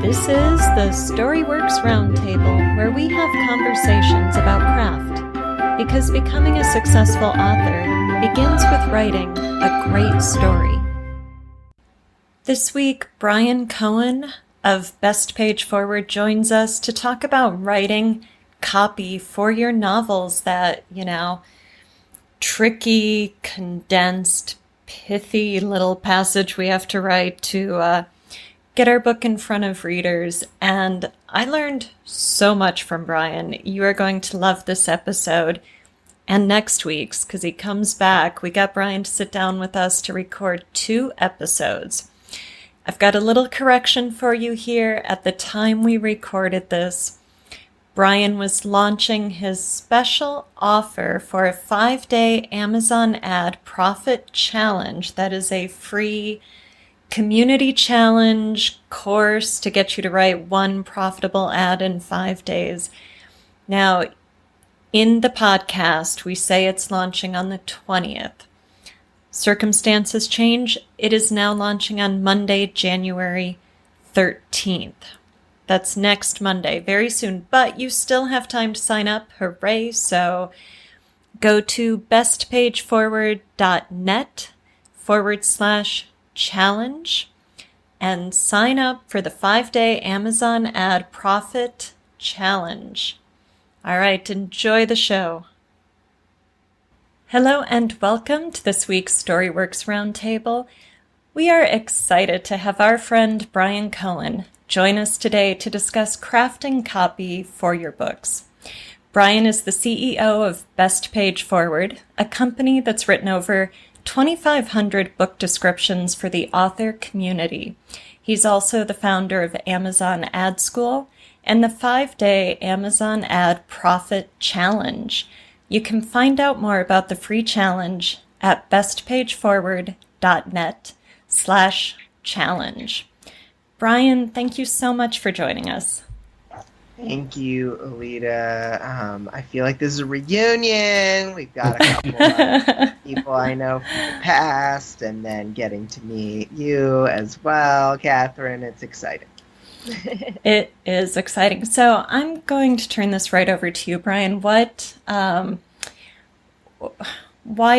This is the Storyworks Roundtable, where we have conversations about craft, because becoming a successful author begins with writing a great story. This week, Bryan Cohen of Best Page Forward joins us to talk about writing copy for your novels, that, tricky, condensed, pithy little passage we have to write to get our book in front of readers. And I learned so much from Bryan. You are going to love this episode and next week's, because he comes back. We got Bryan to sit down with us to record 2 episodes. I've got a little correction for you here. At the time we recorded this, Bryan was launching his special offer for a 5-day Amazon ad profit challenge. That is a free community challenge course to get you to write 1 profitable ad in 5 days. Now, in the podcast, we say it's launching on the 20th. Circumstances change. It is now launching on Monday, January 13th. That's next Monday, very soon, but you still have time to sign up. Hooray! So go to bestpageforward.net/challenge and sign up for the 5-day Amazon ad profit challenge. All right, enjoy the show. Hello and welcome to this week's Storyworks Roundtable. We are excited to have our friend Bryan Cohen join us today to discuss crafting copy for your books. Bryan is the CEO of Best Page Forward, a company that's written over 2,500 book descriptions for the author community. He's also the founder of Amazon Ad School and the 5-day Amazon Ad Profit Challenge. You can find out more about the free challenge at bestpageforward.net/challenge. Bryan, thank you so much for joining us. Thank you, Alita. I feel like this is a reunion. We've got a couple of people I know from the past, and then getting to meet you as well, Catherine. It's exciting. It is exciting. So I'm going to turn this right over to you, Bryan. Why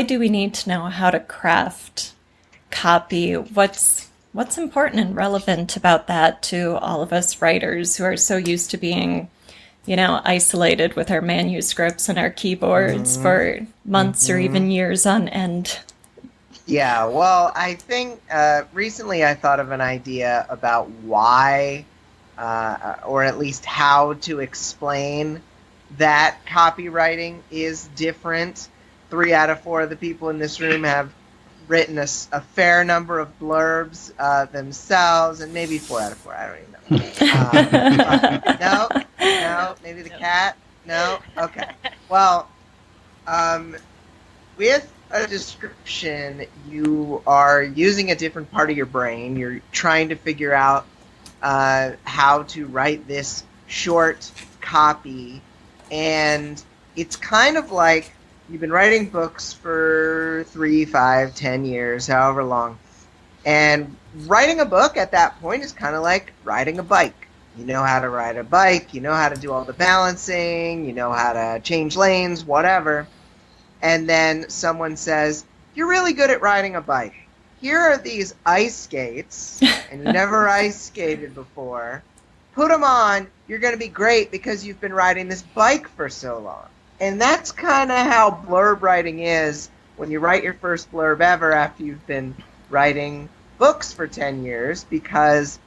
do we need to know how to craft copy? What's important and relevant about that to all of us writers who are so used to being, isolated with our manuscripts and our keyboards for months or even years on end? Yeah, well, I think recently I thought of an idea about why, or at least how to explain that copywriting is different. 3 out of 4 of the people in this room have written a fair number of blurbs themselves, and maybe 4 out of 4. I don't even know. No, maybe the cat. No, okay. Well, with a description, you are using a different part of your brain. You're trying to figure out how to write this short copy, and it's kind of like you've been writing books for 3, 5, 10 years, however long. And writing a book at that point is kind of like riding a bike. You know how to ride a bike, you know how to do all the balancing, you know how to change lanes, whatever. And then someone says, you're really good at riding a bike. Here are these ice skates, and you never ice skated before. Put them on, you're going to be great because you've been riding this bike for so long. And that's kind of how blurb writing is when you write your first blurb ever after you've been writing books for 10 years, because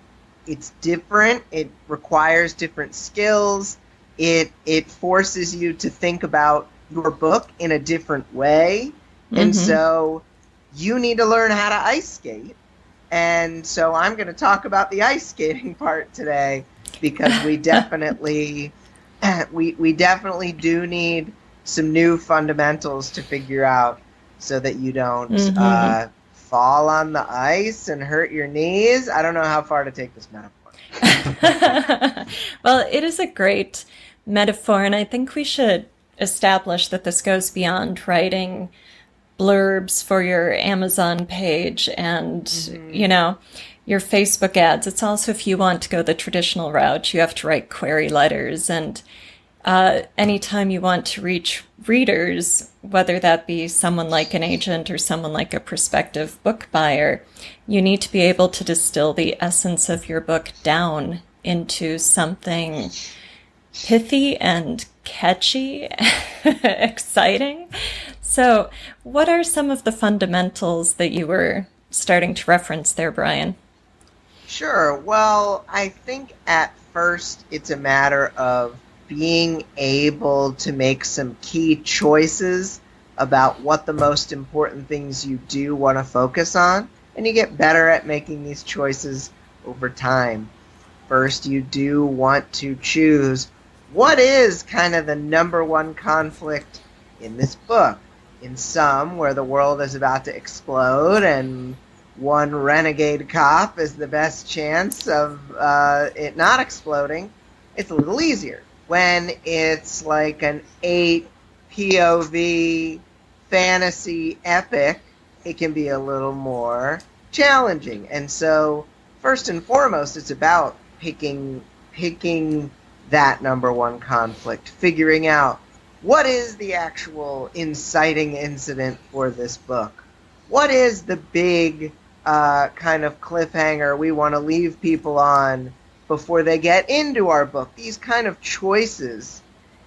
it's different, it requires different skills, it forces you to think about your book in a different way, and so you need to learn how to ice skate. And so I'm going to talk about the ice skating part today, because we definitely... we definitely do need some new fundamentals to figure out so that you don't fall on the ice and hurt your knees. I don't know how far to take this metaphor. Well, it is a great metaphor, and I think we should establish that this goes beyond writing blurbs for your Amazon page and, your Facebook ads. It's also if you want to go the traditional route, you have to write query letters. And anytime you want to reach readers, whether that be someone like an agent or someone like a prospective book buyer, you need to be able to distill the essence of your book down into something pithy and catchy, exciting. So what are some of the fundamentals that you were starting to reference there, Bryan? Sure. Well, I think at first it's a matter of being able to make some key choices about what the most important things you do want to focus on, and you get better at making these choices over time. First, you do want to choose what is kind of the number one conflict in this book. In some, where the world is about to explode and one renegade cop is the best chance of it not exploding, it's a little easier. When it's like an 8 POV fantasy epic, it can be a little more challenging. And so, first and foremost, it's about picking that number one conflict, figuring out what is the actual inciting incident for this book. What is the big kind of cliffhanger we want to leave people on before they get into our book? These kind of choices.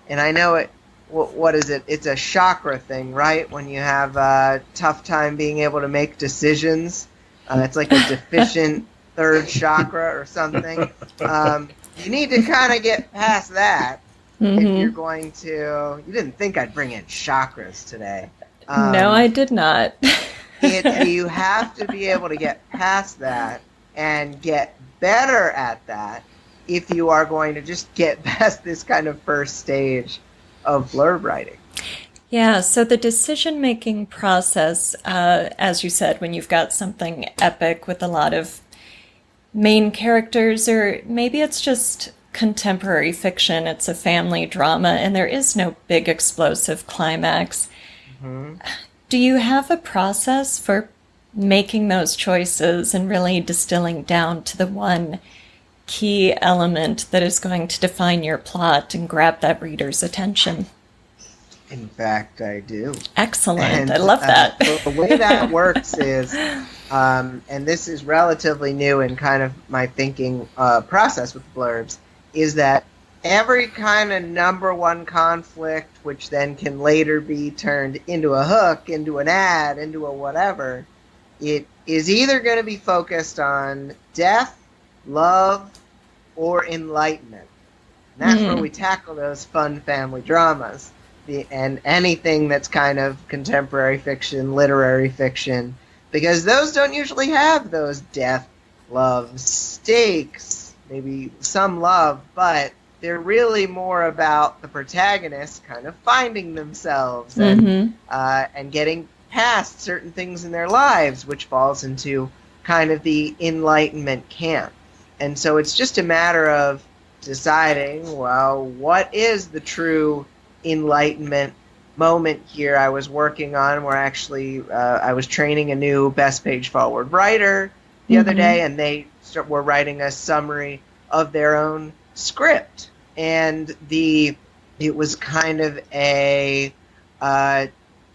And I know it. What is it? It's a chakra thing, right? When you have a tough time being able to make decisions. It's like a deficient third chakra or something. You need to kind of get past that if you're going to... You didn't think I'd bring in chakras today. No, I did not. You have to be able to get past that and get better at that if you are going to just get past this kind of first stage of blurb writing. Yeah, so the decision-making process, as you said, when you've got something epic with a lot of main characters, or maybe it's just contemporary fiction, it's a family drama, and there is no big explosive climax. Do you have a process for making those choices and really distilling down to the one key element that is going to define your plot and grab that reader's attention? In fact, I do. Excellent. And, I love that. The way that works is, and this is relatively new in kind of my thinking process with blurbs, is that every kind of number one conflict, which then can later be turned into a hook, into an ad, into a whatever, it is either going to be focused on death, love, or enlightenment. And that's where we tackle those fun family dramas. And anything that's kind of contemporary fiction, literary fiction, because those don't usually have those death, love, stakes, maybe some love, but they're really more about the protagonist kind of finding themselves and getting past certain things in their lives, which falls into kind of the enlightenment camp. And so it's just a matter of deciding, well, what is the true enlightenment moment here I was working on, where actually I was training a new best page forward writer the other day, and they were writing a summary of their own script. And it was kind of a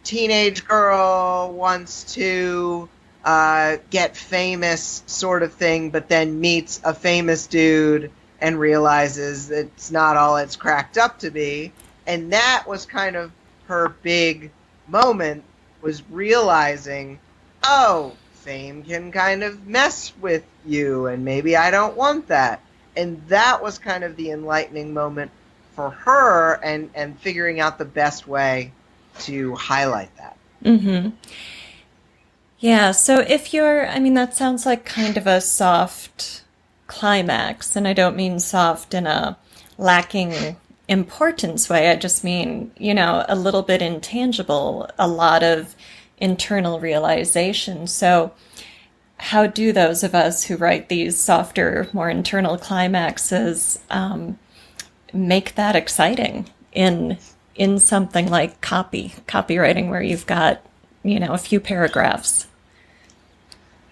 teenage girl wants to get famous sort of thing, but then meets a famous dude and realizes it's not all it's cracked up to be. And that was kind of her big moment, was realizing, oh, fame can kind of mess with you, and maybe I don't want that. And that was kind of the enlightening moment for her, and figuring out the best way to highlight that. Yeah, so if you're, I mean, that sounds like kind of a soft climax, and I don't mean soft in a lacking importance way. I just mean, a little bit intangible, a lot of internal realization. So how do those of us who write these softer, more internal climaxes make that exciting in something like copywriting, where you've got, a few paragraphs?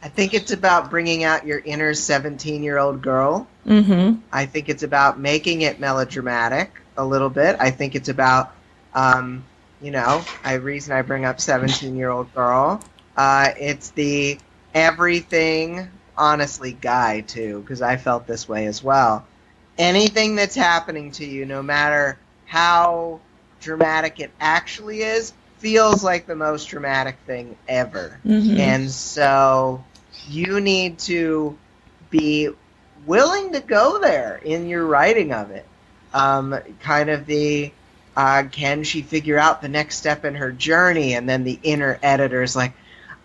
I think it's about bringing out your inner 17-year-old girl. Mm-hmm. I think it's about making it melodramatic a little bit. I think it's about, reason I bring up 17-year-old girl. It's the everything, honestly, guy, too, because I felt this way as well. Anything that's happening to you, no matter how dramatic it actually is, feels like the most dramatic thing ever. Mm-hmm. And so you need to be willing to go there in your writing of it. Kind of the, can she figure out the next step in her journey? And then the inner editor is like,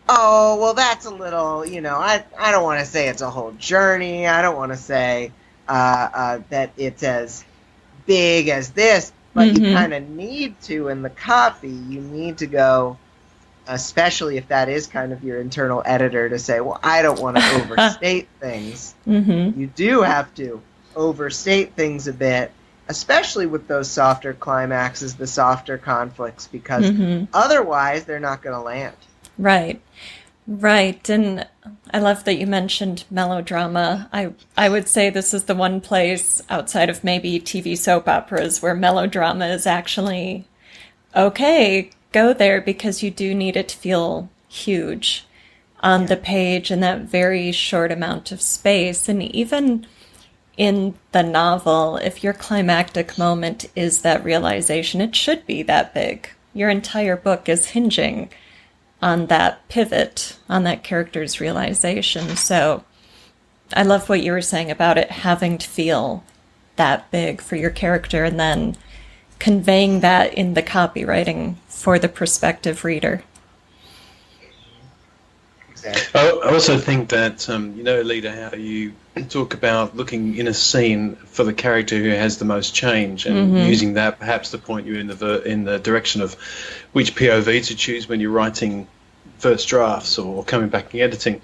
oh, well, that's a little, I don't want to say it's a whole journey. I don't want to say that it's as big as this, but Mm-hmm. you kind of need to in the copy. You need to go, especially if that is kind of your internal editor, to say, well, I don't want to overstate things. Mm-hmm. You do have to overstate things a bit, especially with those softer climaxes, the softer conflicts, because Mm-hmm. otherwise they're not going to land. Right. Right. And I love that you mentioned melodrama. I would say this is the one place outside of maybe TV soap operas where melodrama is actually okay. Go there because you do need it to feel huge on the page in that very short amount of space. And even in the novel, if your climactic moment is that realization, it should be that big. Your entire book is hinging on that pivot, on that character's realization. So I love what you were saying about it having to feel that big for your character and then conveying that in the copywriting for the prospective reader. Exactly. I also think that, Alida, how you talk about looking in a scene for the character who has the most change and using that perhaps to point you in the direction of which POV to choose when you're writing first drafts or coming back and editing.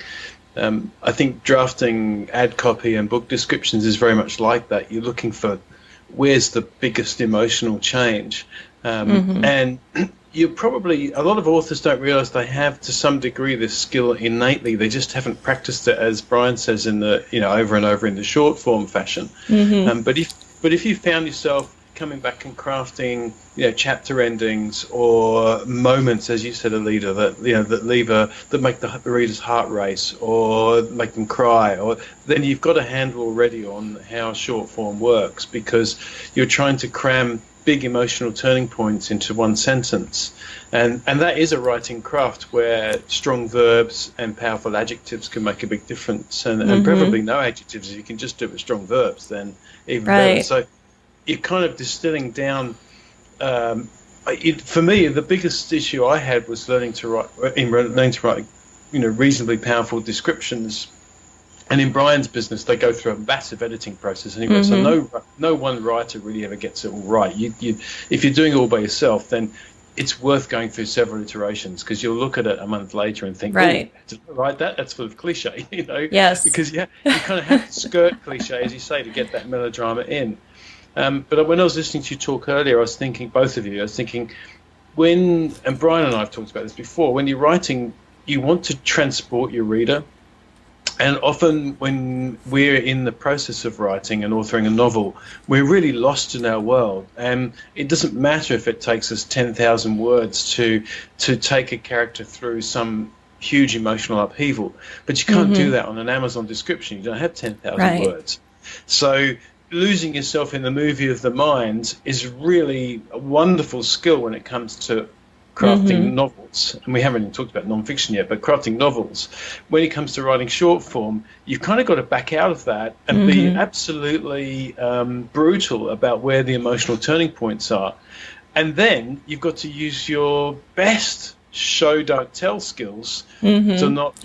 I think drafting ad copy and book descriptions is very much like that. You're looking for where's the biggest emotional change. And you probably, a lot of authors don't realize they have to some degree this skill innately. They just haven't practiced it, as Bryan says, in the, over and over in the short form fashion. But if you found yourself coming back and crafting, chapter endings or moments, as you said, Alida, that make the reader's heart race or make them cry, or then you've got a handle already on how short form works, because you're trying to cram big emotional turning points into one sentence, and that is a writing craft where strong verbs and powerful adjectives can make a big difference, and preferably no adjectives. If you can just do it with strong verbs, then even better. So you're kind of distilling down. For me, the biggest issue I had was learning to write, reasonably powerful descriptions. And in Bryan's business, they go through a massive editing process anyway. So no one writer really ever gets it all right. If you're doing it all by yourself, then it's worth going through several iterations, because you'll look at it a month later and think, right, did I write that? That's full of cliche, Yes. Because you kind of have to skirt cliche, as you say, to get that melodrama in. But when I was listening to you talk earlier, I was thinking, both of you, and Bryan and I have talked about this before, when you're writing, you want to transport your reader. And often when we're in the process of writing and authoring a novel, we're really lost in our world. And it doesn't matter if it takes us 10,000 words to take a character through some huge emotional upheaval. But you can't do that on an Amazon description. You don't have 10,000 words. So losing yourself in the movie of the mind is really a wonderful skill when it comes to crafting novels. And we haven't even talked about non-fiction yet, but crafting novels. When it comes to writing short form, you've kind of got to back out of that and be absolutely brutal about where the emotional turning points are. And then you've got to use your best show don't tell skills to not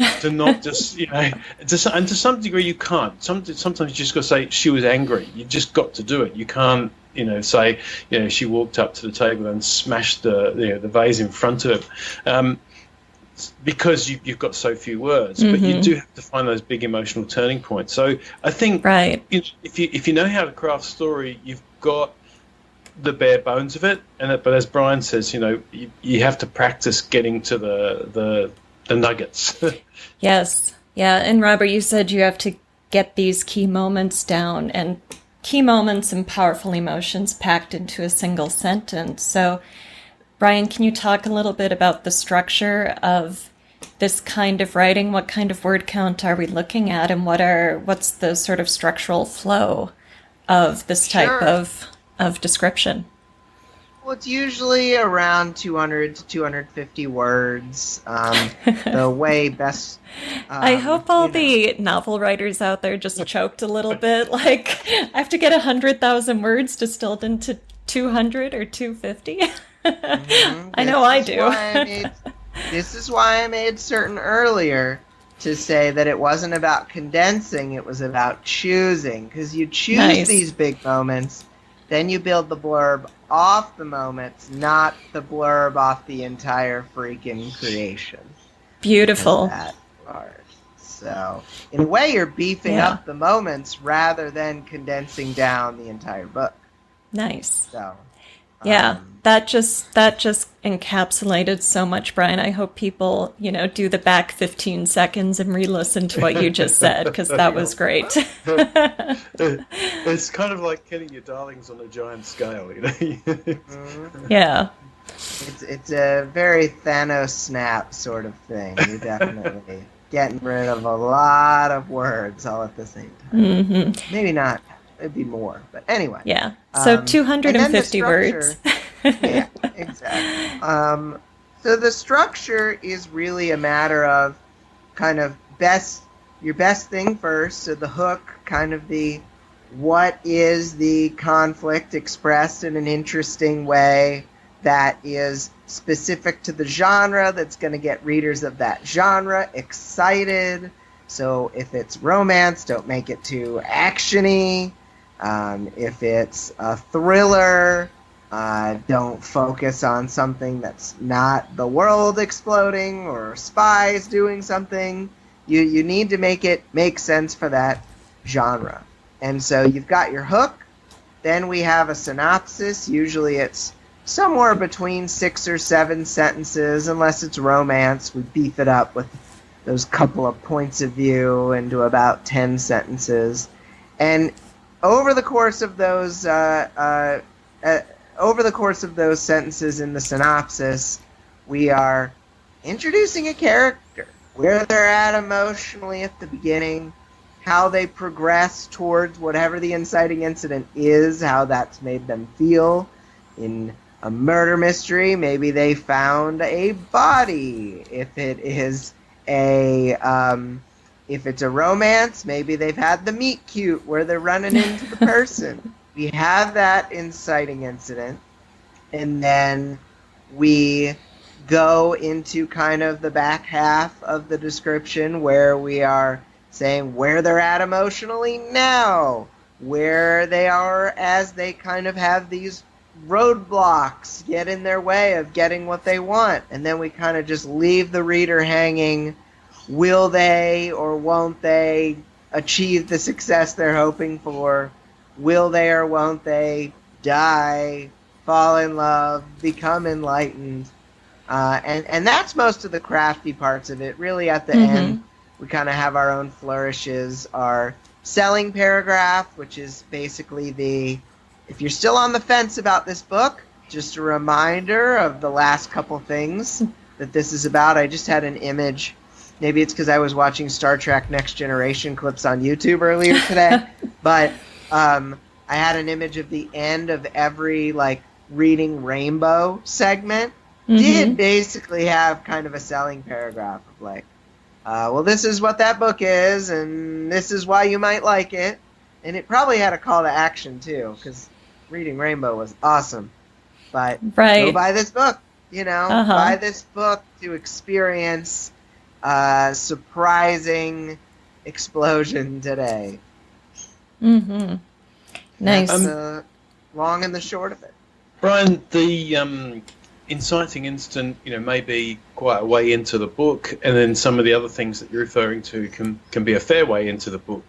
just and to some degree you can't. Sometimes you just got to say she was angry. You just got to do it. You can't say she walked up to the table and smashed the vase in front of him, because you've got so few words. But you do have to find those big emotional turning points. So I think if you know how to craft story, you've got the bare bones of it, but as Bryan says, you have to practice getting to the nuggets. Yes, Yeah, and Robert, you said you have to get these key moments down, and key moments and powerful emotions packed into a single sentence. So, Bryan, can you talk a little bit about the structure of this kind of writing? What kind of word count are we looking at, and what's the sort of structural flow of this type Sure. of description? Well, it's usually around 200 to 250 words. The way best. I hope all You know. the novel writers out there just choked a little bit. Like, I have to get 100,000 words distilled into 200 or 250. I know I do. This is why I made certain earlier to say that it wasn't about condensing, it was about choosing. Because you choose Nice. these big moments, then you build the blurb off the moments, not the blurb off the entire freaking creation. Beautiful. That part. So, in a way, you're beefing Yeah. up the moments rather than condensing down the entire book. Nice. So, Yeah, that just encapsulated so much, Bryan. I hope people, do the back 15 seconds and re-listen to what you just said, because that was great. It's kind of like killing your darlings on a giant scale, Yeah. It's a very Thanos snap sort of thing. You're definitely getting rid of a lot of words all at the same time. Hmm. Maybe not. It'd be more, but anyway. Yeah. So And then 250 the words. yeah, exactly. So the structure is really a matter of kind of your best thing first. So the hook, kind of what is the conflict expressed in an interesting way that is specific to the genre, that's going to get readers of that genre excited. So if it's romance, don't make it too actiony. If it's a thriller, don't focus on something that's not the world exploding or spies doing something. You need to make it make sense for that genre. And so you've got your hook. Then we have a synopsis. Usually it's somewhere between 6 or 7 sentences. Unless it's romance, we beef it up with those couple of points of view into about 10 sentences. And over the course of those sentences in the synopsis, we are introducing a character, where they're at emotionally at the beginning, how they progress towards whatever the inciting incident is, how that's made them feel. In a murder mystery, maybe they found a body. If it's a romance, maybe they've had the meet cute where they're running into the person. We have that inciting incident, and then we go into kind of the back half of the description where we are saying where they're at emotionally now, where they are as they kind of have these roadblocks get in their way of getting what they want, and then we kind of just leave the reader hanging. Will they or won't they achieve the success they're hoping for? Will they or won't they die, fall in love, become enlightened? And that's most of the crafty parts of it. Really, at the end, we kind of have our own flourishes. Our selling paragraph, which is basically if you're still on the fence about this book, just a reminder of the last couple things that this is about. I just had an image. Maybe it's because I was watching Star Trek Next Generation clips on YouTube earlier today. But I had an image of the end of every, Reading Rainbow segment. Did basically have kind of a selling paragraph of well, this is what that book is, and this is why you might like it. And it probably had a call to action, too, because Reading Rainbow was awesome. But go buy this book, buy this book to experience surprising explosion today. Nice. That's the long and the short of it. Bryan, the inciting incident, may be quite a way into the book, and then some of the other things that you're referring to can be a fair way into the book.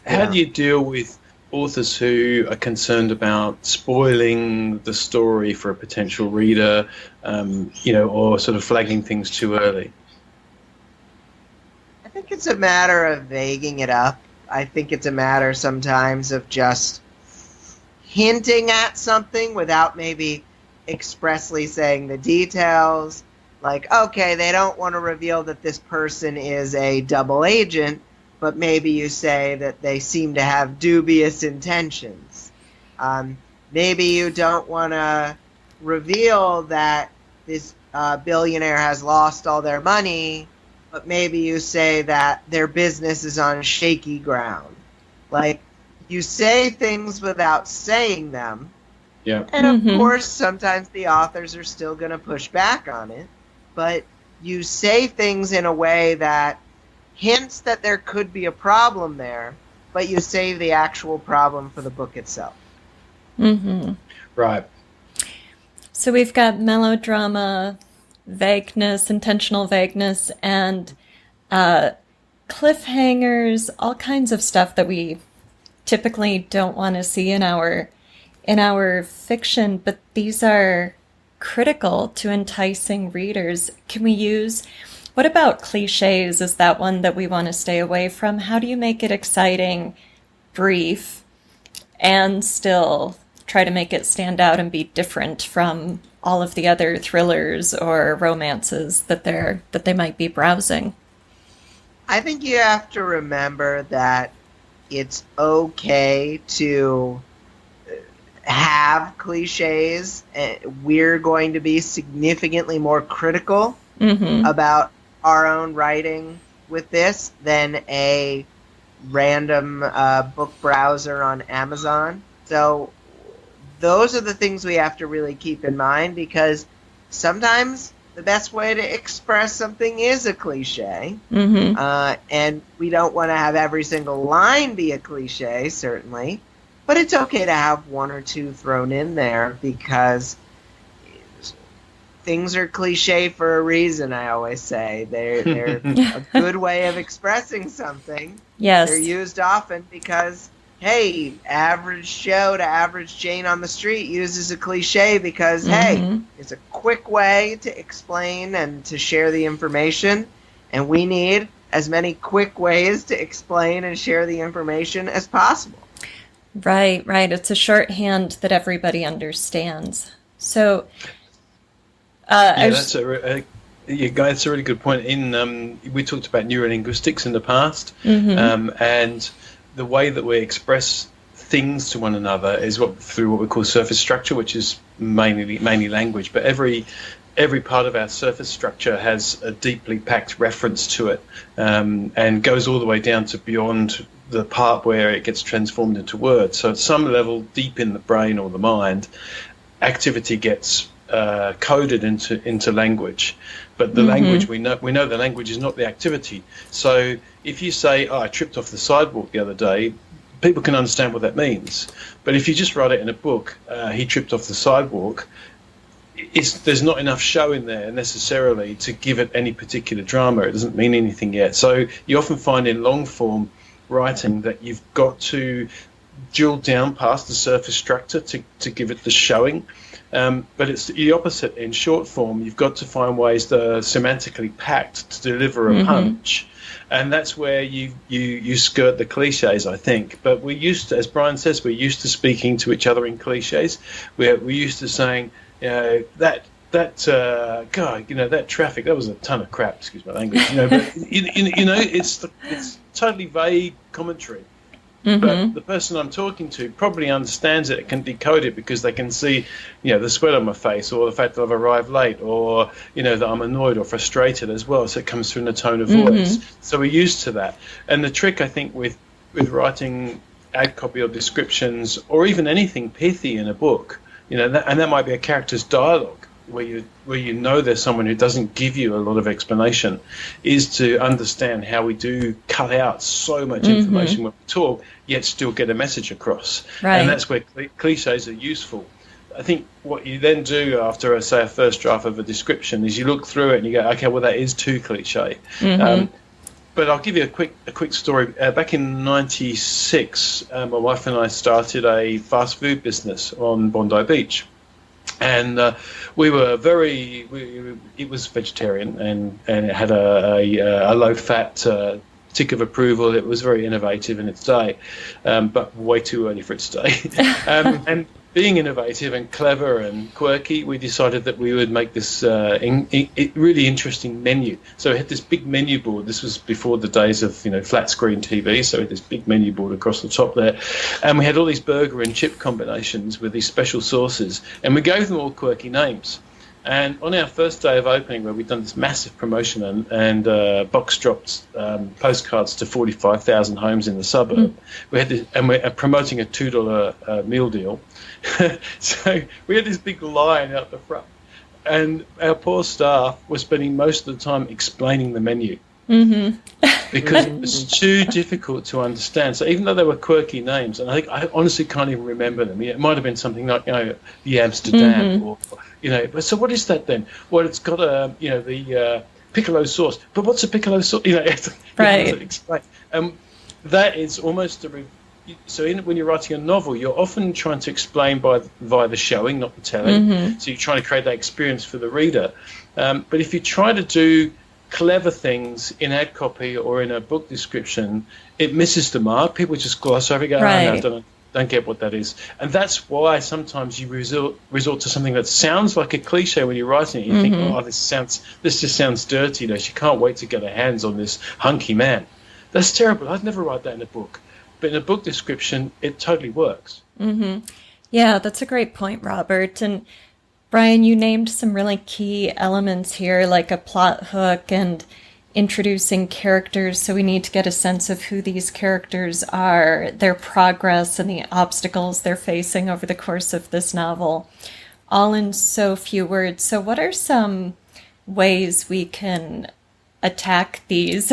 How do you deal with authors who are concerned about spoiling the story for a potential reader, or sort of flagging things too early? I think think it's a matter of vaguing it up. I think it's a matter sometimes of just hinting at something without maybe expressly saying the details. Like, okay, they don't want to reveal that this person is a double agent, but maybe you say that they seem to have dubious intentions. Maybe you don't want to reveal that this billionaire has lost all their money, but maybe you say that their business is on shaky ground. Like, you say things without saying them. Yeah. And of course, sometimes the authors are still going to push back on it, but you say things in a way that hints that there could be a problem there, but you save the actual problem for the book itself. Right. So we've got melodrama, vagueness, intentional vagueness, and cliffhangers, all kinds of stuff that we typically don't want to see in our fiction, but these are critical to enticing readers. Can we use, what about cliches? Is that one that we want to stay away from? How do you make it exciting, brief, and still try to make it stand out and be different from all of the other thrillers or romances that they might be browsing? I think you have to remember that it's okay to have cliches. We're going to be significantly more critical about our own writing with this than a random book browser on Amazon. So those are the things we have to really keep in mind, because sometimes the best way to express something is a cliche. And we don't want to have every single line be a cliche, certainly. But it's okay to have one or two thrown in there, because things are cliche for a reason, I always say. They're a good way of expressing something. Yes. They're used often because, hey, average Joe to average Jane on the street uses a cliche because, hey, it's a quick way to explain and to share the information, and we need as many quick ways to explain and share the information as possible. Right. It's a shorthand that everybody understands. So, that's a really good point. We talked about neurolinguistics in the past, and the way that we express things to one another is through what we call surface structure, which is mainly language. But every part of our surface structure has a deeply packed reference to it, and goes all the way down to beyond the part where it gets transformed into words. So at some level deep in the brain or the mind, activity gets coded into language. But the language, we know the language is not the activity. So if you say, I tripped off the sidewalk the other day, people can understand what that means. But if you just write it in a book, he tripped off the sidewalk, there's not enough show in there necessarily to give it any particular drama. It doesn't mean anything yet. So you often find in long form writing that you've got to drill down past the surface structure to give it the showing. But it's the opposite in short form. You've got to find ways that are semantically packed to deliver a punch. And that's where you skirt the cliches, I think. But we're used to, as Bryan says, we're used to speaking to each other in cliches. We're used to saying, that traffic, that was a ton of crap, excuse my language. But it's totally vague commentary. But the person I'm talking to probably understands it, can decode it, because they can see, the sweat on my face, or the fact that I've arrived late, or, that I'm annoyed or frustrated as well. So it comes through in the tone of voice. So we're used to that. And the trick, I think, with writing ad copy or descriptions, or even anything pithy in a book, that might be a character's dialogue, where you know there's someone who doesn't give you a lot of explanation, is to understand how we do cut out so much information when we talk, yet still get a message across. Right. And that's where cliches are useful. I think what you then do after, say, a first draft of a description is you look through it and you go, okay, well, that is too cliche. But I'll give you a quick story. Back in '96, my wife and I started a fast food business on Bondi Beach. And we were it was vegetarian, and it had a low-fat tick of approval. It was very innovative in its day, but way too early for its day. And being innovative and clever and quirky, we decided that we would make this really interesting menu. So we had this big menu board. This was before the days of flat screen TV. So we had this big menu board across the top there, and we had all these burger and chip combinations with these special sauces, and we gave them all quirky names. And on our first day of opening, where we'd done this massive promotion and box dropped postcards to 45,000 homes in the suburb, we had this, and we're promoting a $2 meal deal. So we had this big line out the front, and our poor staff were spending most of the time explaining the menu. Because it was too difficult to understand. So even though they were quirky names, and I honestly can't even remember them. It might have been something like the Amsterdam, or But so what is that then? Well, it's got the piccolo sauce. But what's a piccolo sauce? Right. Explain. That is almost so when you're writing a novel, you're often trying to explain via the showing, not the telling. So you're trying to create that experience for the reader. But if you try to do clever things in ad copy or in a book description, it misses the mark. People just gloss over it, go, right. Oh, no, don't get what that is. And that's why sometimes you resort to something that sounds like a cliche when you're writing it. You think, oh, this just sounds dirty. She can't wait to get her hands on this hunky man. That's terrible. I'd never write that in a book. But in a book description, it totally works. Yeah, that's a great point, Robert. And Bryan, you named some really key elements here, like a plot hook and introducing characters. So we need to get a sense of who these characters are, their progress, and the obstacles they're facing over the course of this novel, all in so few words. So what are some ways we can attack these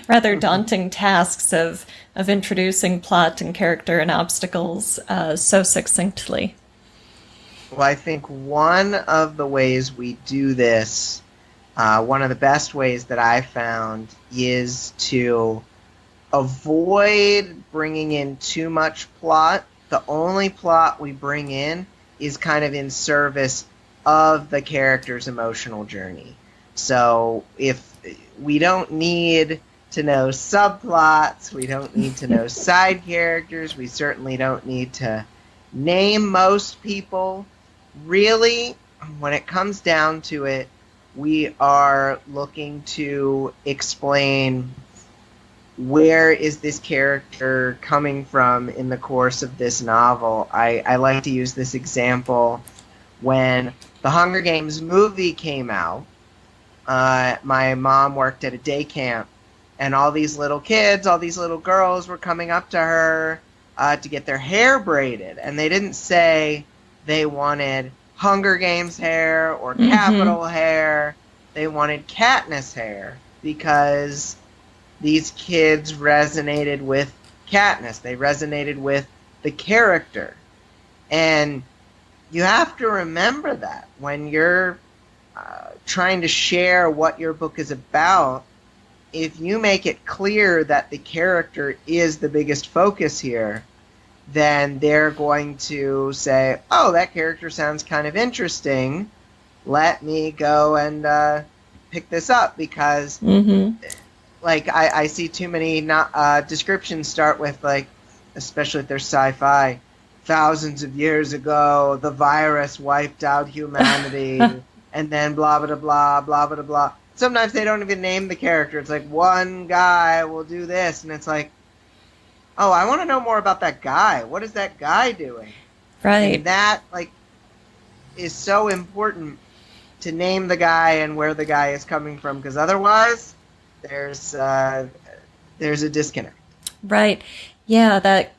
rather daunting tasks of introducing plot and character and obstacles so succinctly? Well, I think one of the ways we do this, one of the best ways that I found, is to avoid bringing in too much plot. The only plot we bring in is kind of in service of the character's emotional journey. So if we don't need to know subplots, we don't need to know side characters, we certainly don't need to name most people. Really, when it comes down to it, we are looking to explain where is this character coming from in the course of this novel. I like to use this example. When the Hunger Games movie came out, my mom worked at a day camp, and all these little kids, all these little girls were coming up to her to get their hair braided, and they didn't say they wanted Hunger Games hair or Capitol hair. They wanted Katniss hair because these kids resonated with Katniss. They resonated with the character. And you have to remember that when you're trying to share what your book is about. If you make it clear that the character is the biggest focus here, then they're going to say, oh, that character sounds kind of interesting. Let me go and pick this up, because like I see too many descriptions start with, like, especially if they're sci-fi, thousands of years ago, the virus wiped out humanity, and then blah, blah, blah, blah, blah, blah. Sometimes they don't even name the character. It's like, one guy will do this, and it's like, oh, I want to know more about that guy. What is that guy doing? Right. And that, like, is so important to name the guy and where the guy is coming from, because otherwise there's a disconnect. Right. Yeah, that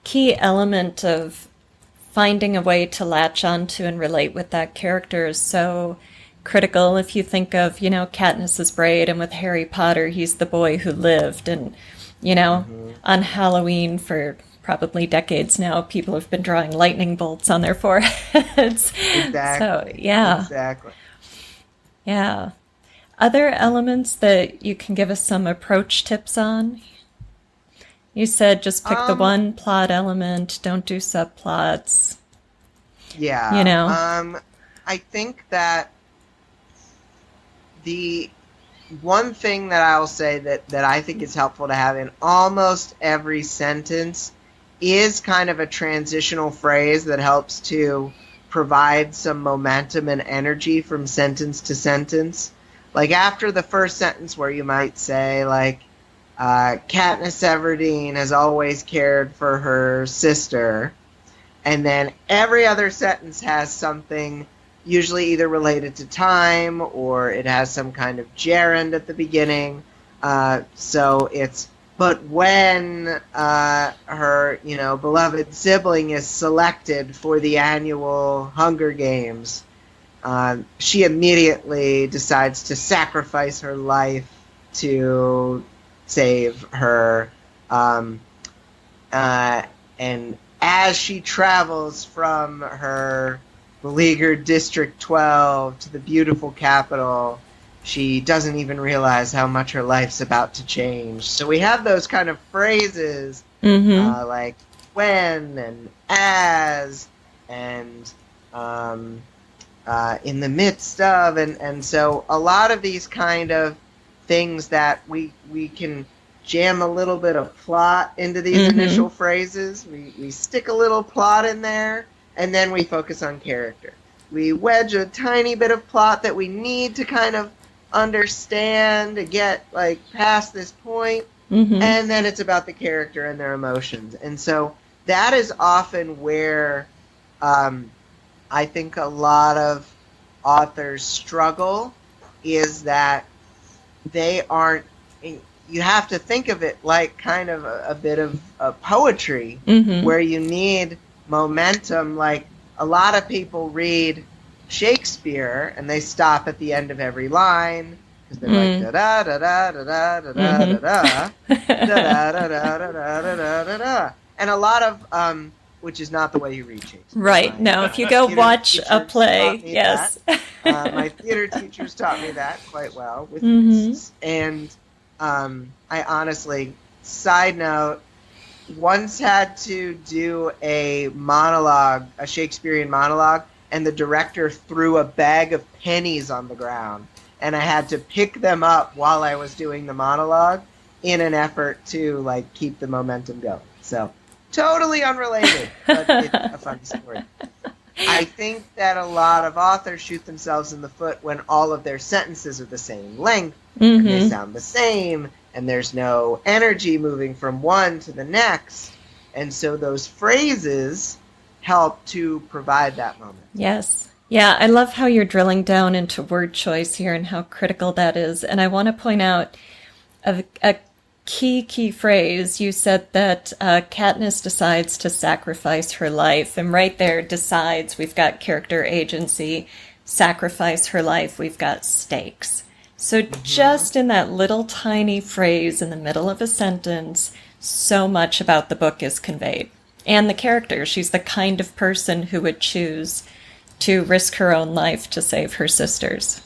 key element of finding a way to latch onto and relate with that character is so critical. If you think of, Katniss's braid, and with Harry Potter, he's the boy who lived, and on Halloween for probably decades now, people have been drawing lightning bolts on their foreheads. Exactly. So, yeah. Exactly. Yeah. Other elements that you can give us some approach tips on? You said just pick the one plot element, don't do subplots. Yeah. I think that one thing that I'll say that I think is helpful to have in almost every sentence is kind of a transitional phrase that helps to provide some momentum and energy from sentence to sentence. Like after the first sentence where you might say, like, Katniss Everdeen has always cared for her sister, and then every other sentence has something usually either related to time or it has some kind of gerund at the beginning. So it's, but when her, beloved sibling is selected for the annual Hunger Games, she immediately decides to sacrifice her life to save her. And as she travels from her beleaguered District 12 to the beautiful capital, she doesn't even realize how much her life's about to change. So we have those kind of phrases like when and as and in the midst of, and so a lot of these kind of things that we can jam a little bit of plot into these initial phrases. We stick a little plot in there, and then we focus on character. We wedge a tiny bit of plot that we need to kind of understand to get like past this point, and then it's about the character and their emotions. And so that is often where I think a lot of authors struggle, is that they aren't, you have to think of it like kind of a bit of poetry, where you need momentum. Like a lot of people read Shakespeare and they stop at the end of every line because they're like da da da da da da da da da da da da da da da, and a lot of which is not the way you read Shakespeare. Right. No, if you go watch a play, yes. My theater teachers taught me that quite well with this. And I honestly, side note, once had to do a monologue, a Shakespearean monologue, and the director threw a bag of pennies on the ground, and I had to pick them up while I was doing the monologue in an effort to like keep the momentum going. So totally unrelated, but it's a funny story. I think that a lot of authors shoot themselves in the foot when all of their sentences are the same length, and they sound the same, and there's no energy moving from one to the next. And so those phrases help to provide that moment. Yes. Yeah, I love how you're drilling down into word choice here and how critical that is. And I want to point out a key phrase. You said that Katniss decides to sacrifice her life, and right there, decides, we've got character agency. Sacrifice her life, we've got stakes. So just in that little tiny phrase in the middle of a sentence, so much about the book is conveyed. And the character, she's the kind of person who would choose to risk her own life to save her sisters.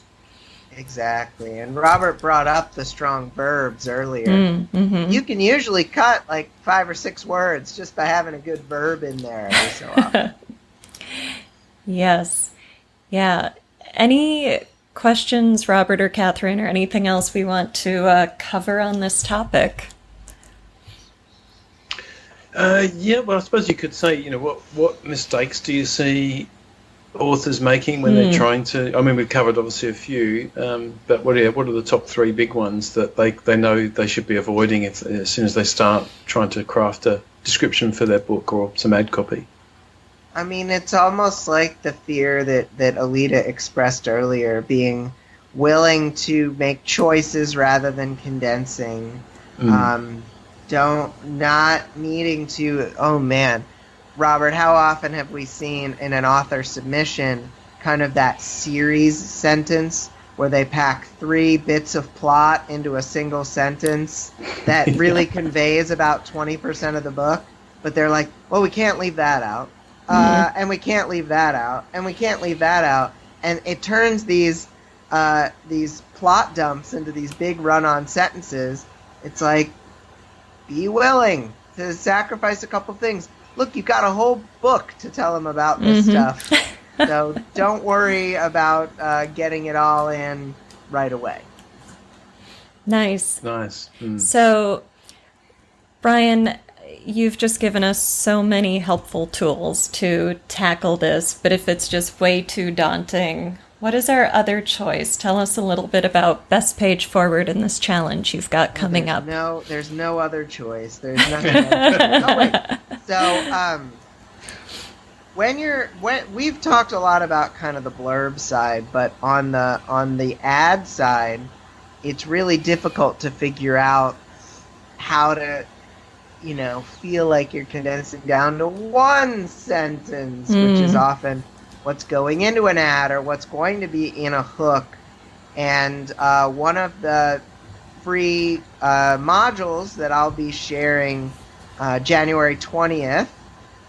Exactly. And Robert brought up the strong verbs earlier. You can usually cut like 5 or 6 words just by having a good verb in there every so often. Yes. Yeah. Any questions, Robert or Catherine, or anything else we want to cover on this topic? Yeah, well, I suppose you could say, what mistakes do you see authors making when they're trying to? I mean, we've covered obviously a few, but what are the top 3 big ones that they know they should be avoiding as soon as they start trying to craft a description for their book or some ad copy? I mean, it's almost like the fear that Alita expressed earlier, being willing to make choices rather than condensing. Not needing to, oh man, Robert, how often have we seen in an author submission kind of that series sentence where they pack 3 bits of plot into a single sentence that really conveys about 20% of the book, but they're like, well, we can't leave that out, and we can't leave that out, and we can't leave that out, and it turns these plot dumps into these big run-on sentences. It's like, be willing to sacrifice a couple things. Look, you've got a whole book to tell them about this stuff. So don't worry about getting it all in right away. Nice. Nice. So, Bryan, you've just given us so many helpful tools to tackle this, but if it's just way too daunting, what is our other choice? Tell us a little bit about Best Page Forward in this challenge you've got coming up. No, there's no other choice. There's nothing else. Oh, wait. So, when we've talked a lot about kind of the blurb side, but on the ad side, it's really difficult to figure out how to, feel like you're condensing down to one sentence, which is often what's going into an ad or what's going to be in a hook. And one of the free modules that I'll be sharing January 20th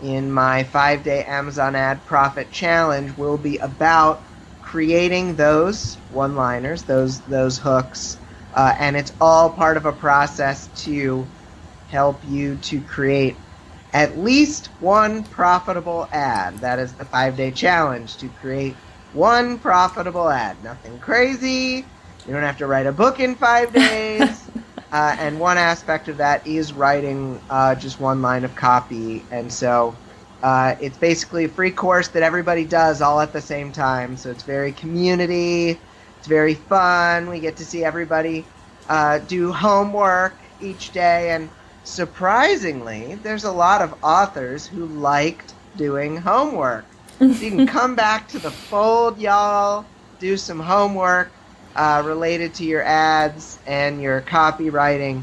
in my 5-day Amazon Ad Profit Challenge will be about creating those one-liners, those hooks, and it's all part of a process to help you to create at least one profitable ad. That is the 5-day challenge, to create one profitable ad. Nothing crazy. You don't have to write a book in 5 days. And one aspect of that is writing just one line of copy. And so it's basically a free course that everybody does all at the same time. So it's very community. It's very fun. We get to see everybody do homework each day. And surprisingly, there's a lot of authors who liked doing homework. So you can come back to the fold, y'all, do some homework related to your ads and your copywriting,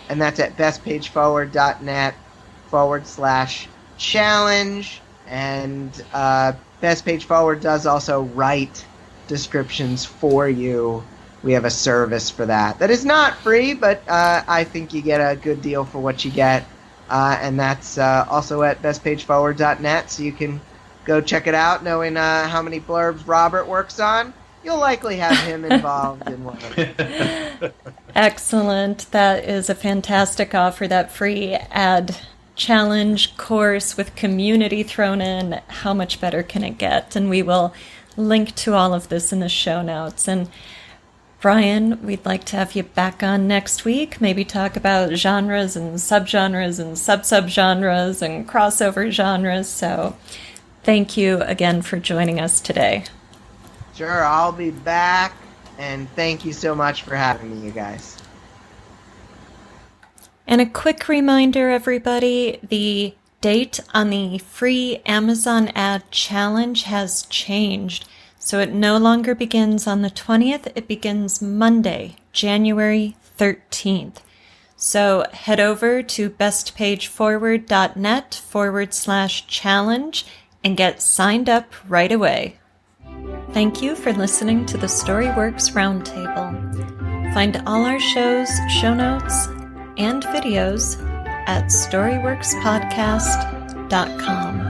and that's at bestpageforward.net/challenge. And Best Page Forward does also write descriptions for you. We have a service for that. That is not free, but I think you get a good deal for what you get. And that's also at bestpageforward.net, so you can go check it out, knowing how many blurbs Robert works on. You'll likely have him involved in one of them. Excellent. That is a fantastic offer, that free ad challenge course with community thrown in. How much better can it get? And we will link to all of this in the show notes. And Bryan, we'd like to have you back on next week, maybe talk about genres and subgenres and sub-subgenres and crossover genres. So thank you again for joining us today. Sure, I'll be back, and thank you so much for having me, you guys. And a quick reminder, everybody, the date on the free Amazon Ad Challenge has changed. So it no longer begins on the 20th, it begins Monday, January 13th. So head over to bestpageforward.net/challenge and get signed up right away. Thank you for listening to the StoryWorks Roundtable. Find all our shows, show notes, and videos at storyworkspodcast.com.